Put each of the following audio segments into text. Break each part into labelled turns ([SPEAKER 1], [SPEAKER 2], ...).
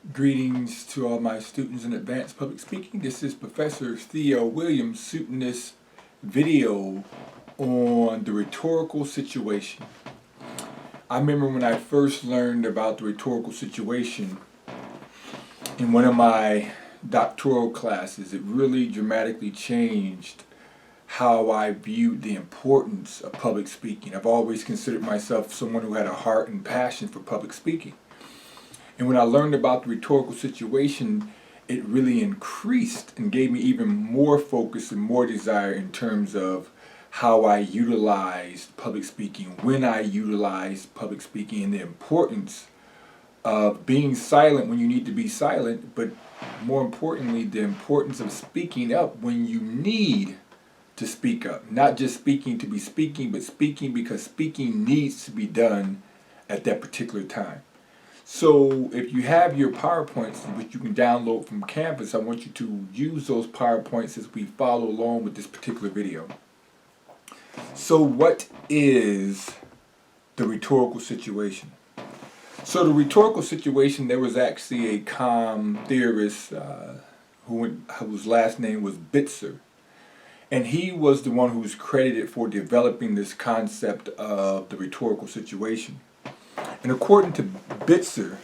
[SPEAKER 1] Greetings to all my students in advanced public speaking. This is Professor Theo Williams shooting this video on the rhetorical situation. I remember when I first learned about the rhetorical situation in one of my doctoral classes, it really dramatically changed how I viewed the importance of public speaking. I've always considered myself someone who had a heart and passion for public speaking. And when I learned about the rhetorical situation, it really increased and gave me even more focus and more desire in terms of how I utilized public speaking, when I utilized public speaking, and the importance of being silent when you need to be silent, but more importantly, the importance of speaking up when you need to speak up. Not just speaking to be speaking, but speaking because speaking needs to be done at that particular time. So if you have your PowerPoints, which you can download from Canvas, I want you to use those PowerPoints as we follow along with this particular video. So what is the rhetorical situation? So the rhetorical situation, there was actually a theorist whose last name was Bitzer. And he was the one who was credited for developing this concept of the rhetorical situation. And according to Bitzer,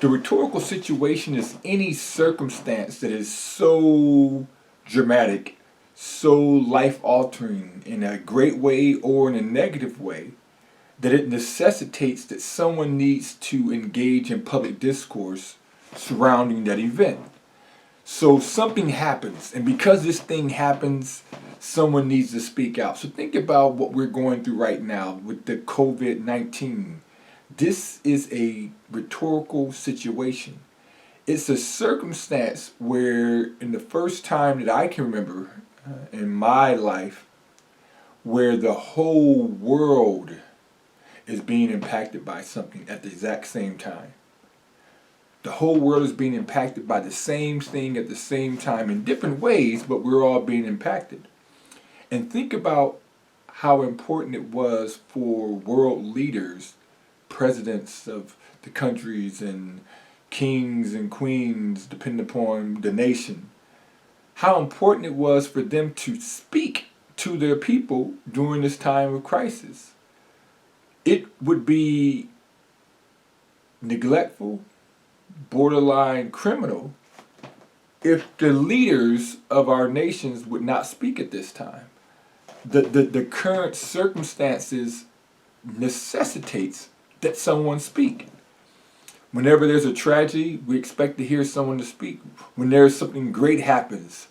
[SPEAKER 1] the rhetorical situation is any circumstance that is so dramatic, so life-altering in a great way or in a negative way, that it necessitates that someone needs to engage in public discourse surrounding that event. So something happens, and because this thing happens, someone needs to speak out. So think about what we're going through right now with the COVID-19. This is a rhetorical situation. It's a circumstance where, in the first time that I can remember in my life, where the whole world is being impacted by something at the exact same time. The whole world is being impacted by the same thing at the same time in different ways, but we're all being impacted. And think about how important it was for world leaders, presidents of the countries and kings and queens, depending upon the nation, how important it was for them to speak to their people during this time of crisis. It would be neglectful, borderline criminal, if the leaders of our nations would not speak at this time. The current circumstances necessitates that someone speak. Whenever there's a tragedy, we expect to hear someone to speak. When there's something great happens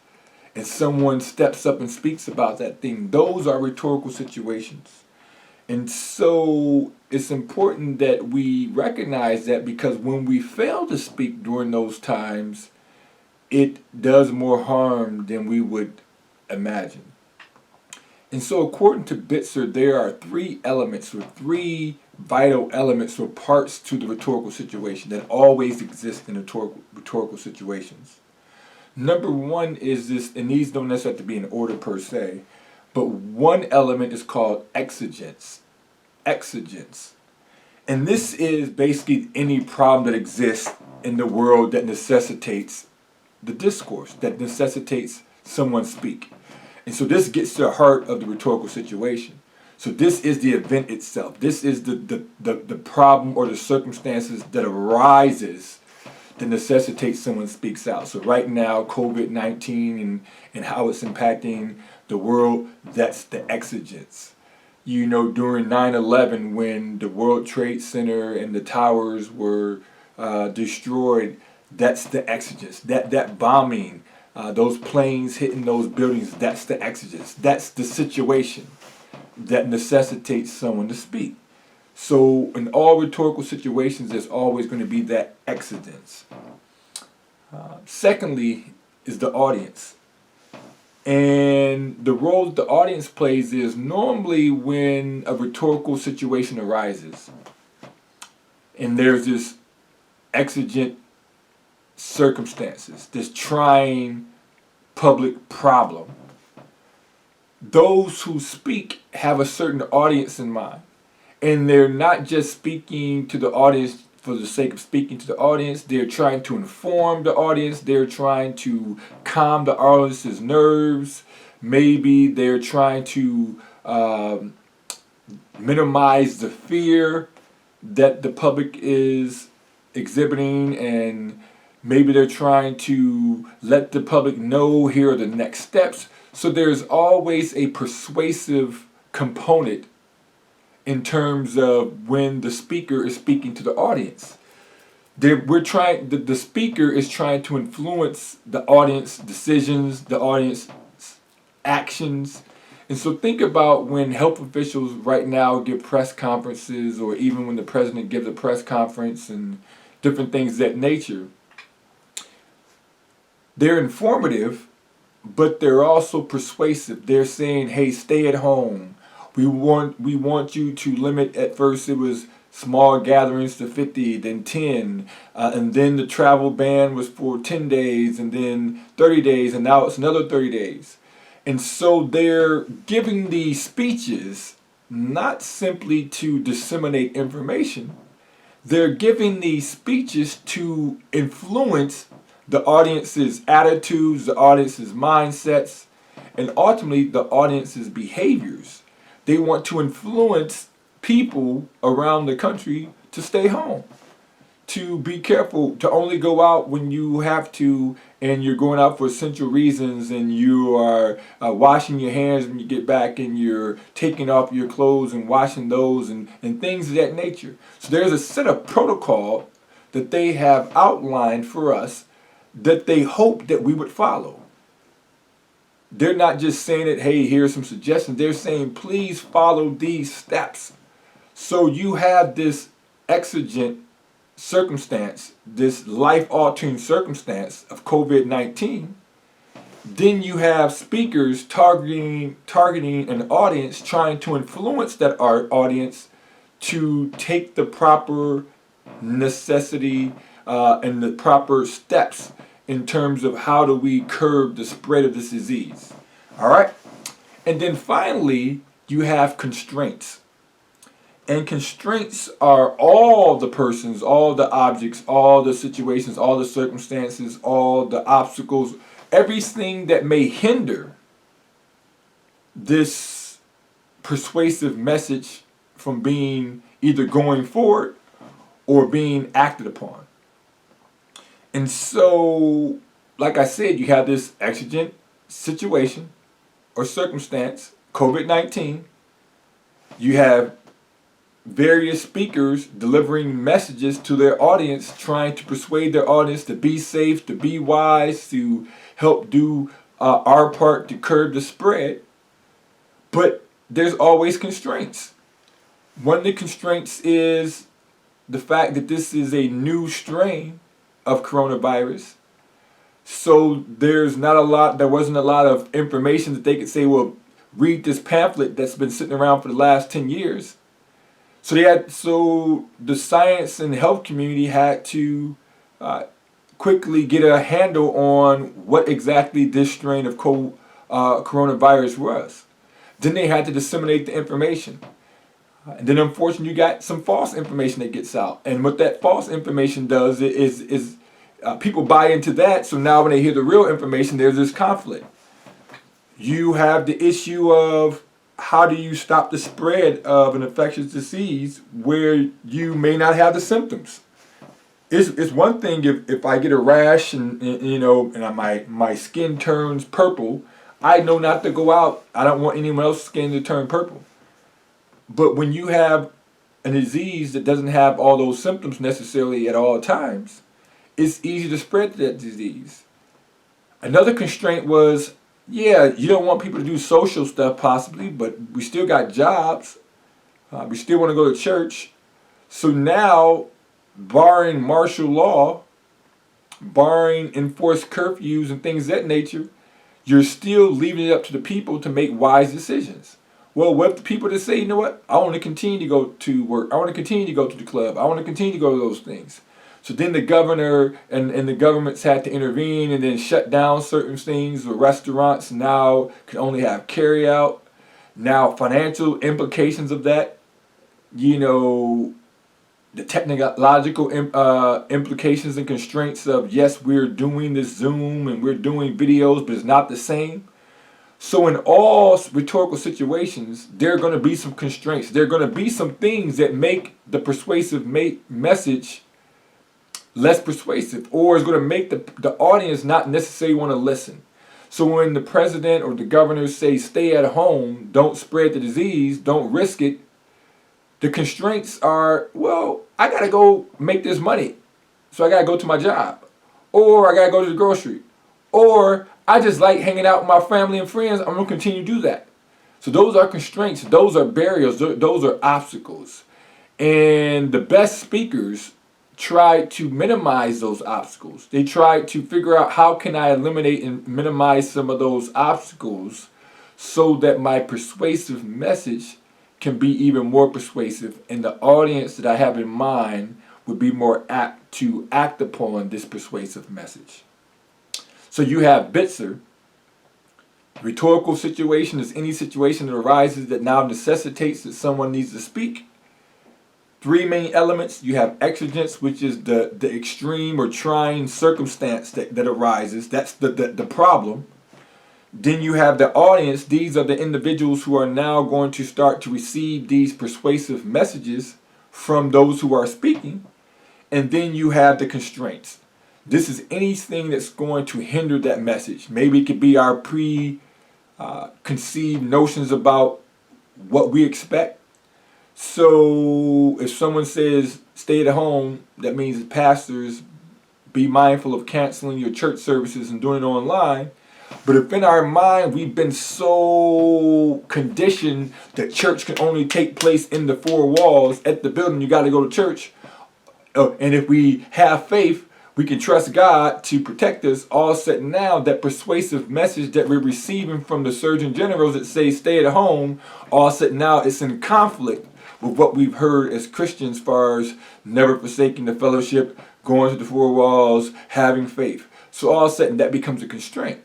[SPEAKER 1] and someone steps up and speaks about that thing, those are rhetorical situations. And so it's important that we recognize that, because when we fail to speak during those times, it does more harm than we would imagine. And so according to Bitzer, there are three vital elements or parts to the rhetorical situation that always exist in rhetorical situations. Number one is this, and these don't necessarily have to be in order per se, but one element is called exigence. Exigence. And this is basically any problem that exists in the world that necessitates the discourse, that necessitates someone speak. And so this gets to the heart of the rhetorical situation. So this is the event itself. This is the problem or the circumstances that arises that necessitates someone speaks out. So right now, COVID-19 and how it's impacting the world, that's the exigence. You know, during 9/11, when the World Trade Center and the towers were destroyed, that's the exigence. That bombing, those planes hitting those buildings, that's the exigence. That's the situation that necessitates someone to speak. So in all rhetorical situations, there's always going to be that exigence. Secondly is the audience. And the role that the audience plays is normally when a rhetorical situation arises and there's this exigent circumstances, this trying public problem. Those who speak have a certain audience in mind. And they're not just speaking to the audience for the sake of speaking to the audience. They're trying to inform the audience. They're trying to calm the audience's nerves. Maybe they're trying to minimize the fear that the public is exhibiting, and maybe they're trying to let the public know here are the next steps. So there's always a persuasive component in terms of when the speaker is speaking to the audience. The speaker is trying to influence the audience decisions, the audience actions. And so think about when health officials right now give press conferences, or even when the president gives a press conference and different things of that nature. They're informative, but they're also persuasive. They're saying, hey, stay at home. We want you to limit. At first it was small gatherings to 50, then 10, and then the travel ban was for 10 days, and then 30 days, and now it's another 30 days. And so they're giving these speeches not simply to disseminate information. They're giving these speeches to influence the audience's attitudes, the audience's mindsets, and ultimately the audience's behaviors. They want to influence people around the country to stay home, to be careful, to only go out when you have to, and you're going out for essential reasons, and you are washing your hands when you get back, and you're taking off your clothes and washing those, and things of that nature. So there's a set of protocol that they have outlined for us that they hope that we would follow. They're not just saying it, hey, here's some suggestions. They're saying, please follow these steps. So you have this exigent circumstance, this life-altering circumstance of COVID-19. Then you have speakers targeting an audience, trying to influence that audience to take the proper necessity and the proper steps in terms of how do we curb the spread of this disease. All right? And then finally, you have constraints. And constraints are all the persons, all the objects, all the situations, all the circumstances, all the obstacles, everything that may hinder this persuasive message from being either going forward or being acted upon. And so, like I said, you have this exigent situation or circumstance, COVID-19. You have various speakers delivering messages to their audience, trying to persuade their audience to be safe, to be wise, to help do our part to curb the spread. But there's always constraints. One of the constraints is the fact that this is a new strain of coronavirus. So there wasn't a lot of information that they could say, well, read this pamphlet that's been sitting around for the last 10 years. So the science and health community had to quickly get a handle on what exactly this strain of coronavirus was. Then they had to disseminate the information. And then unfortunately you got some false information that gets out. And what that false information does is people buy into that. So now when they hear the real information, there's this conflict. You have the issue of how do you stop the spread of an infectious disease where you may not have the symptoms. It's one thing if I get a rash and my skin turns purple, I know not to go out. I don't want anyone else's skin to turn purple. But when you have a disease that doesn't have all those symptoms necessarily at all times, it's easy to spread that disease. Another constraint was, you don't want people to do social stuff possibly, but we still got jobs. We still want to go to church. So now, barring martial law, barring enforced curfews and things of that nature, you're still leaving it up to the people to make wise decisions. Well, what if the people that say, you know what, I want to continue to go to work, I want to continue to go to the club, I want to continue to go to those things. So then the governor and the governments had to intervene and then shut down certain things. The restaurants now can only have carry out. Now financial implications of that, the technological implications and constraints of, yes, we're doing this Zoom and we're doing videos, but it's not the same. So in all rhetorical situations, there are going to be some constraints. There are going to be some things that make the persuasive message less persuasive, or is going to make the audience not necessarily want to listen. So when the president or the governor say stay at home, don't spread the disease, don't risk it, the constraints are, well, I got to go make this money. So I got to go to my job. Or I got to go to the grocery. Or I just like hanging out with my family and friends. I'm going to continue to do that. So those are constraints. Those are barriers. Those are obstacles. And the best speakers try to minimize those obstacles. They try to figure out how can I eliminate and minimize some of those obstacles so that my persuasive message can be even more persuasive, and the audience that I have in mind would be more apt to act upon this persuasive message. So you have Bitzer. Rhetorical situation is any situation that arises that now necessitates that someone needs to speak. Three main elements. You have exigence, which is the extreme or trying circumstance that arises. That's the problem. Then you have the audience. These are the individuals who are now going to start to receive these persuasive messages from those who are speaking. And then you have the constraints. This is anything that's going to hinder that message. Maybe it could be our preconceived notions about what we expect. So if someone says stay at home, that means pastors be mindful of canceling your church services and doing it online. But if in our mind we've been so conditioned that church can only take place in the four walls at the building, you got to go to church. And if we have faith, we can trust God to protect us. All said now, that persuasive message that we're receiving from the Surgeon Generals that say stay at home, all said now it's in conflict with what we've heard as Christians, as far as never forsaking the fellowship, going to the four walls, having faith. So all said, that becomes a constraint.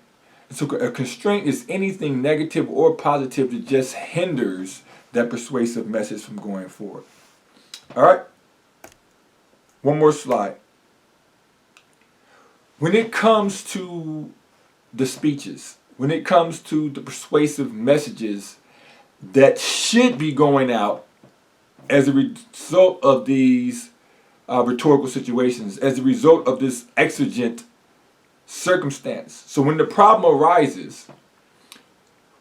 [SPEAKER 1] So a constraint is anything negative or positive that just hinders that persuasive message from going forward. All right. One more slide. When it comes to the speeches, when it comes to the persuasive messages that should be going out as a result of these rhetorical situations, as a result of this exigent circumstance. So when the problem arises,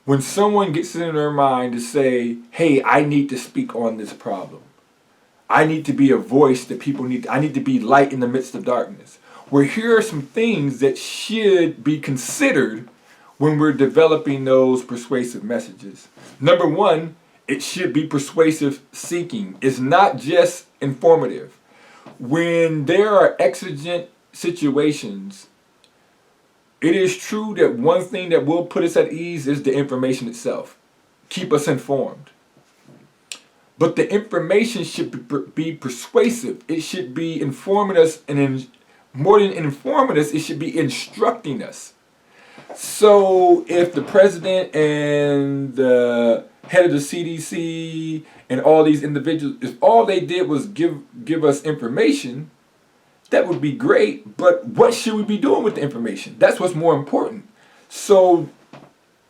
[SPEAKER 1] when someone gets it in their mind to say, hey, I need to speak on this problem. I need to be a voice that people need. I need to be light in the midst of darkness. Well, here are some things that should be considered when we're developing those persuasive messages. Number one, it should be persuasive seeking. It's not just informative. When there are exigent situations, it is true that one thing that will put us at ease is the information itself. Keep us informed. But the information should be persuasive. It should be informing us, and more than informing us, it should be instructing us. So if the president and the head of the CDC and all these individuals, if all they did was give us information, that would be great, but what should we be doing with the information? That's what's more important. So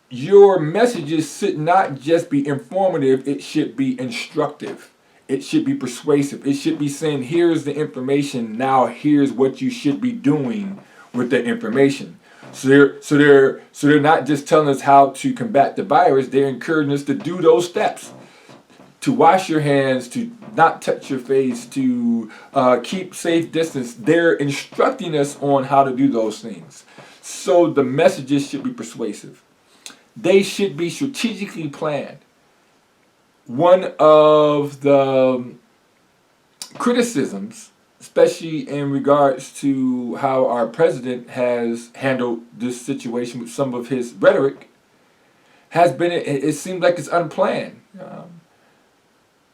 [SPEAKER 1] your messages should not just be informative, it should be instructive. It should be persuasive. It should be saying, here's the information, now here's what you should be doing with the information. So they're not just telling us how to combat the virus, they're encouraging us to do those steps. To wash your hands, to not touch your face, to keep safe distance. They're instructing us on how to do those things. So the messages should be persuasive. They should be strategically planned. One of the criticisms, especially in regards to how our president has handled this situation with some of his rhetoric, has been it seems like it's unplanned.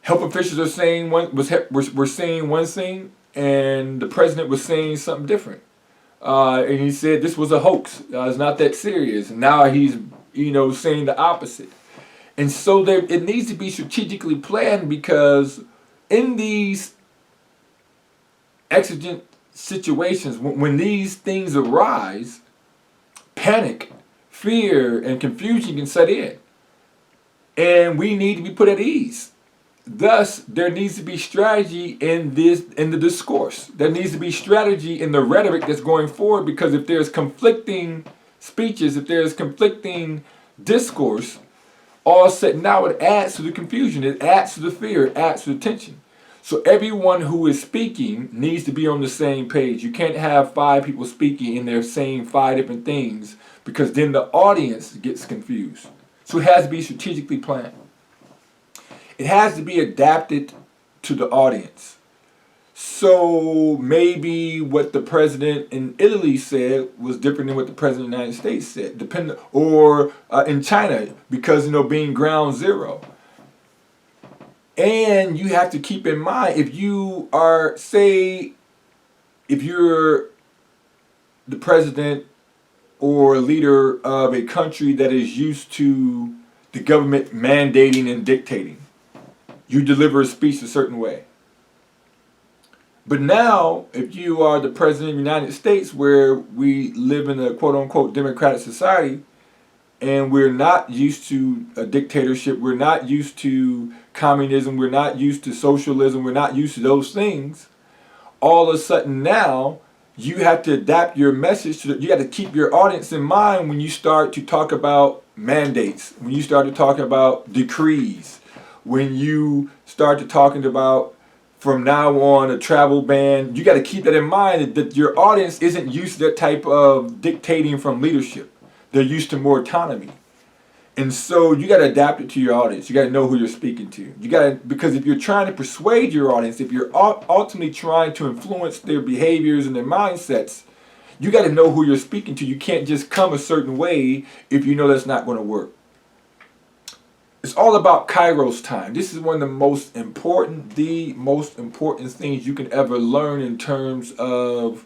[SPEAKER 1] Health officials are saying we're saying one thing, and the president was saying something different. And he said this was a hoax. It's not that serious. And now he's saying the opposite. And so it needs to be strategically planned, because in these exigent situations, when these things arise, panic, fear, and confusion can set in. And we need to be put at ease. Thus, there needs to be strategy in the discourse. There needs to be strategy in the rhetoric that's going forward, because if there's conflicting speeches, if there's conflicting discourse, all said now, it adds to the confusion, it adds to the fear, it adds to the tension. So everyone who is speaking needs to be on the same page. You can't have 5 people speaking and they're saying 5 different things, because then the audience gets confused. So it has to be strategically planned. It has to be adapted to the audience. So maybe what the president in Italy said was different than what the president of the United States said, or in China, because being ground zero. And you have to keep in mind, if you're the president or leader of a country that is used to the government mandating and dictating, you deliver a speech a certain way. But now, if you are the president of the United States, where we live in a quote-unquote democratic society, and we're not used to a dictatorship, we're not used to communism, we're not used to socialism, we're not used to those things, all of a sudden now, you have to adapt your message you got to keep your audience in mind when you start to talk about mandates, when you start to talk about decrees, when you start to talking about from now on a travel ban. You got to keep that in mind, that your audience isn't used to that type of dictating from leadership. They're used to more autonomy. And so you got to adapt it to your audience. You got to know who you're speaking to. Because if you're trying to persuade your audience, if you're ultimately trying to influence their behaviors and their mindsets, you got to know who you're speaking to. You can't just come a certain way if you know that's not going to work. It's all about Kairos time. This is one of the most important things you can ever learn in terms of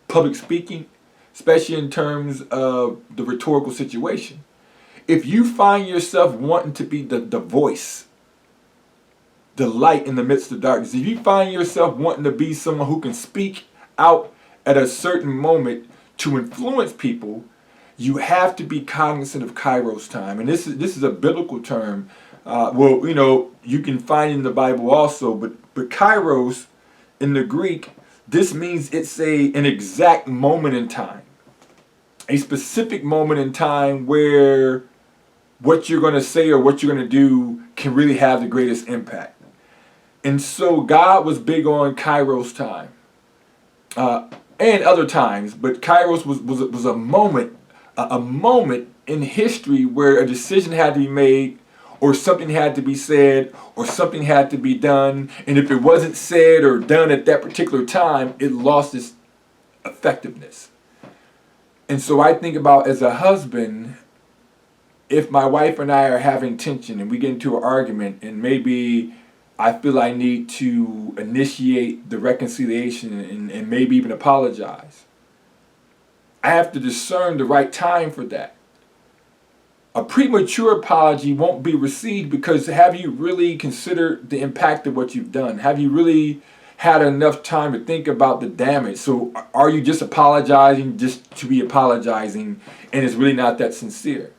[SPEAKER 1] public speaking, especially in terms of the rhetorical situation. If you find yourself wanting to be the voice, the light in the midst of darkness, if you find yourself wanting to be someone who can speak out at a certain moment to influence people, you have to be cognizant of Kairos time. And this is a biblical term. You can find it in the Bible also, but Kairos in the Greek, this means it's an exact moment in time. A specific moment in time where what you're going to say or what you're going to do can really have the greatest impact. And so God was big on Kairos time. And other times, but Kairos was a moment in history where a decision had to be made, or something had to be said, or something had to be done. And if it wasn't said or done at that particular time, it lost its effectiveness. And so I think about, as a husband, if my wife and I are having tension and we get into an argument, and maybe I feel I need to initiate the reconciliation and maybe even apologize, I have to discern the right time for that. A premature apology won't be received, because have you really considered the impact of what you've done? Have you really had enough time to think about the damage? So are you just apologizing just to be apologizing, and it's really not that sincere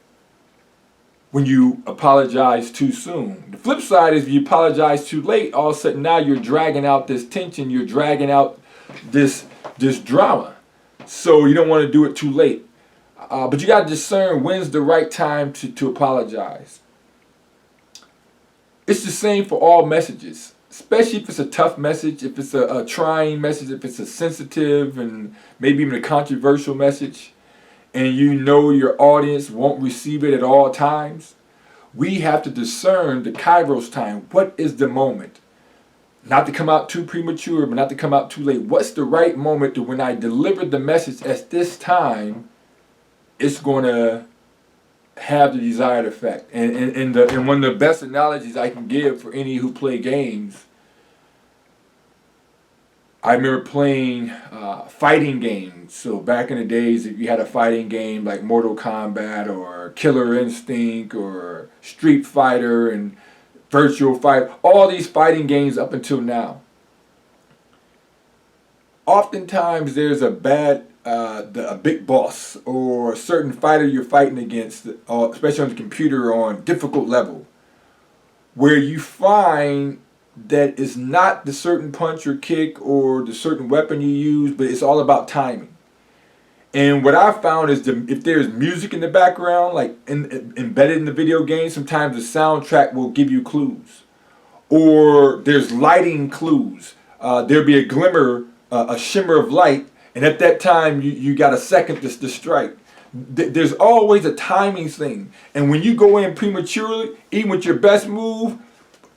[SPEAKER 1] when you apologize too soon? The flip side is, if you apologize too late, all of a sudden now you're dragging out this tension, you're dragging out this drama. So you don't want to do it too late. But you got to discern when's the right time to apologize. It's the same for all messages, especially if it's a tough message, if it's a trying message, if it's a sensitive and maybe even a controversial message, and you know your audience won't receive it at all times. We have to discern the Kairos time. What is the moment? Not to come out too premature, but not to come out too late. What's the right moment to, when I deliver the message at this time, it's going to have the desired effect. And one of the best analogies I can give for any who play games, I remember playing fighting games. So back in the days, if you had a fighting game like Mortal Kombat or Killer Instinct or Street Fighter and Virtual Fight, all these fighting games up until now, oftentimes there's a big boss or a certain fighter you're fighting against, especially on the computer on difficult level, where you find that it's not the certain punch or kick or the certain weapon you use, but it's all about timing. And what I found is if there's music in the background, like embedded in the video game, sometimes the soundtrack will give you clues. Or there's lighting clues. There'll be a glimmer, a shimmer of light, and at that time you got a second to strike. There's always a timing thing. And when you go in prematurely, even with your best move,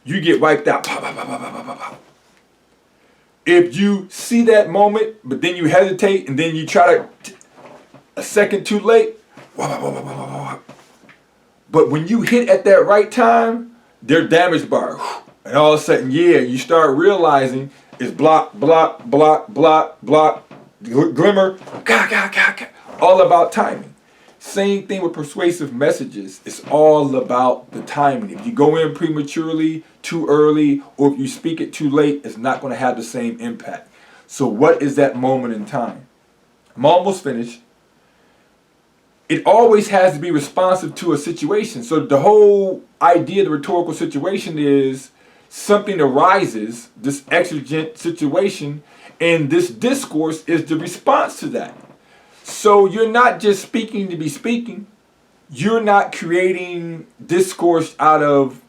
[SPEAKER 1] you get wiped out. Pow, pow, pow, pow, pow, pow, pow. If you see that moment, but then you hesitate and then you try to a second too late, but when you hit at that right time, their damage bar, and all of a sudden, you start realizing it's block, block, block, block, block, glimmer, all about timing. Same thing with persuasive messages. It's all about the timing. If you go in prematurely, too early, or if you speak it too late, it's not going to have the same impact. So what is that moment in time? I'm almost finished. It always has to be responsive to a situation. So the whole idea of the rhetorical situation is something arises, this exigent situation, and this discourse is the response to that. So you're not just speaking to be speaking. You're not creating discourse out of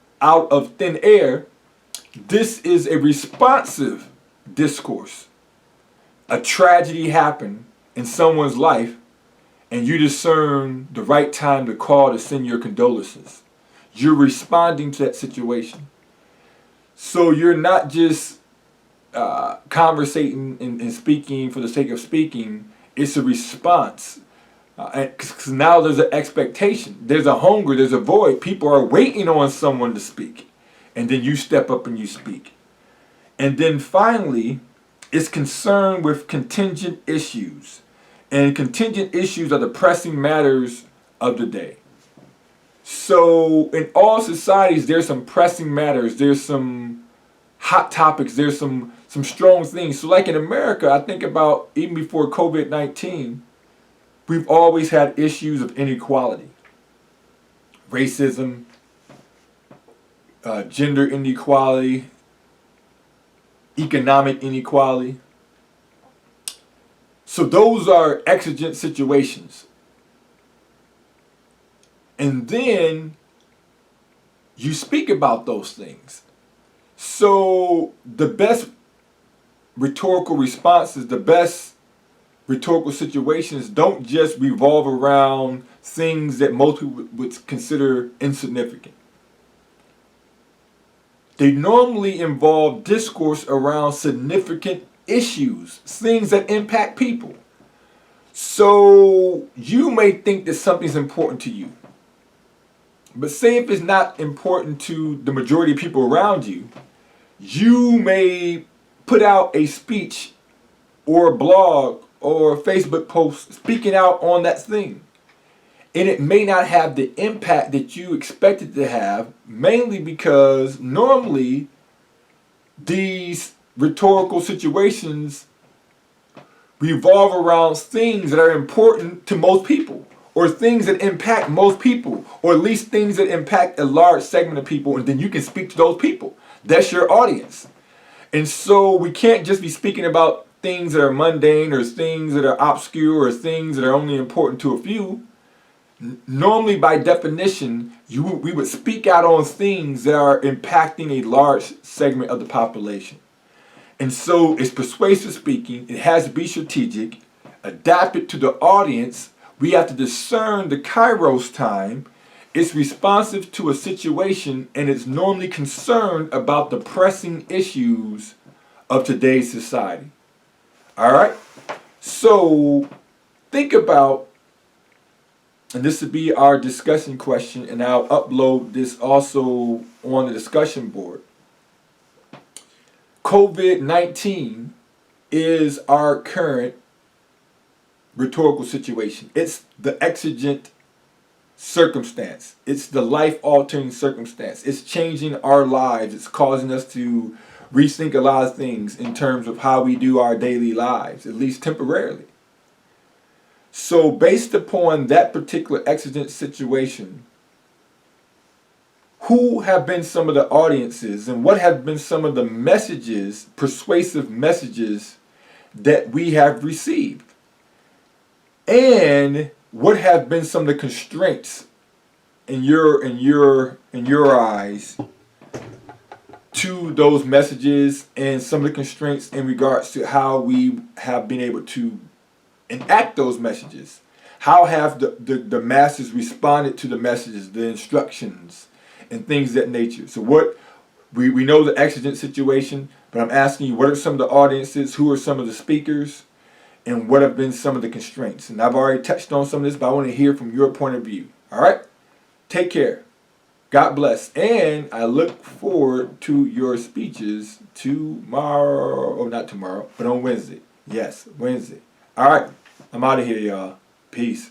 [SPEAKER 1] thin air. This is a responsive discourse. A tragedy happened in someone's life, and you discern the right time to call to send your condolences. You're responding to that situation. So you're not just conversating and speaking for the sake of speaking. It's a response. Because now there's an expectation. There's a hunger. There's a void. People are waiting on someone to speak. And then you step up and you speak. And then finally, it's concerned with contingent issues. And contingent issues are the pressing matters of the day. So in all societies, there's some pressing matters. There's some hot topics. There's some strong things. So like in America, I think about even before COVID-19, we've always had issues of inequality. Racism, gender inequality, economic inequality. So those are exigent situations. And then you speak about those things. So the best rhetorical responses, the best rhetorical situations don't just revolve around things that most people would consider insignificant. They normally involve discourse around significant issues, things that impact people. So you may think that something's important to you. But say if it's not important to the majority of people around you, you may put out a speech or a blog or a Facebook post speaking out on that thing. And it may not have the impact that you expected to have, mainly because normally these rhetorical situations revolve around things that are important to most people, or things that impact most people, or at least things that impact a large segment of people, and then you can speak to those people. That's your audience. And so we can't just be speaking about things that are mundane or things that are obscure or things that are only important to a few. Normally, by definition, we would speak out on things that are impacting a large segment of the population. And so it's persuasive speaking. It has to be strategic, adapted to the audience. We have to discern the Kairos time. It's responsive to a situation, and it's normally concerned about the pressing issues of today's society. All right? So think about, and this would be our discussion question, and I'll upload this also on the discussion board. COVID-19 is our current rhetorical situation. It's the exigent It's the life-altering circumstance. It's changing our lives. It's causing us to rethink a lot of things in terms of how we do our daily lives, at least temporarily. So based upon that particular exigent situation, who have been some of the audiences and what have been some of the messages, persuasive messages that we have received? And what have been some of the constraints in your eyes to those messages, and some of the constraints in regards to how we have been able to enact those messages? How have the masses responded to the messages, the instructions, and things of that nature? So what we know the exigent situation, but I'm asking you, what are some of the audiences, who are some of the speakers, and what have been some of the constraints? And I've already touched on some of this, but I want to hear from your point of view. All right? Take care. God bless. And I look forward to your speeches tomorrow, or not tomorrow, but on Wednesday. Yes, Wednesday. All right. I'm out of here, y'all. Peace.